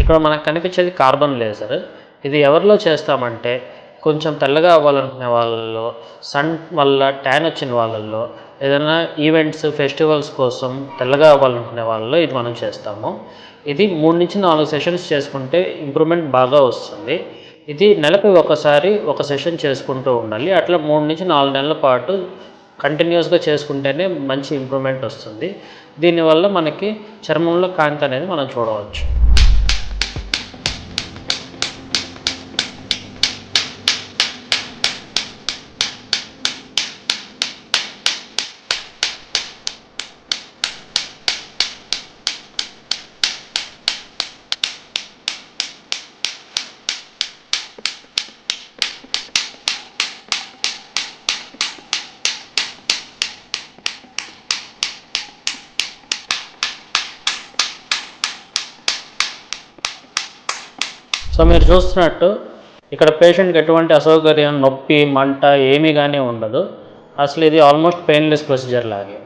ఇక్కడ మనకు కనిపించేది కార్బన్ లేజర్. ఇది ఎవరిలో చేస్తామంటే కొంచెం తెల్లగా అవ్వాలనుకునే వాళ్ళలో, సన్ వల్ల ట్యాన్ వచ్చిన వాళ్ళల్లో, ఏదైనా ఈవెంట్స్ ఫెస్టివల్స్ కోసం తెల్లగా అవ్వాలనుకునే వాళ్ళలో ఇది మనం చేస్తాము. ఇది 3-4 సెషన్స్ చేసుకుంటే ఇంప్రూవ్మెంట్ బాగా వస్తుంది. ఇది నెలకు ఒకసారి ఒక సెషన్ చేసుకుంటూ ఉండాలి. అట్లా 3-4 నెలల పాటు కంటిన్యూస్గా చేసుకుంటేనే మంచి ఇంప్రూవ్మెంట్ వస్తుంది. దీనివల్ల మనకి చర్మంలో కాంతి అనేది మనం చూడవచ్చు. సో మీరు చూస్తున్నట్టు ఇక్కడ పేషెంట్కి ఎటువంటి అసౌకర్యం, నొప్పి, మంట ఏమీ కానీ ఉండదు. అసలు ఇది ఆల్మోస్ట్ పెయిన్లెస్ ప్రొసీజర్ లాగే.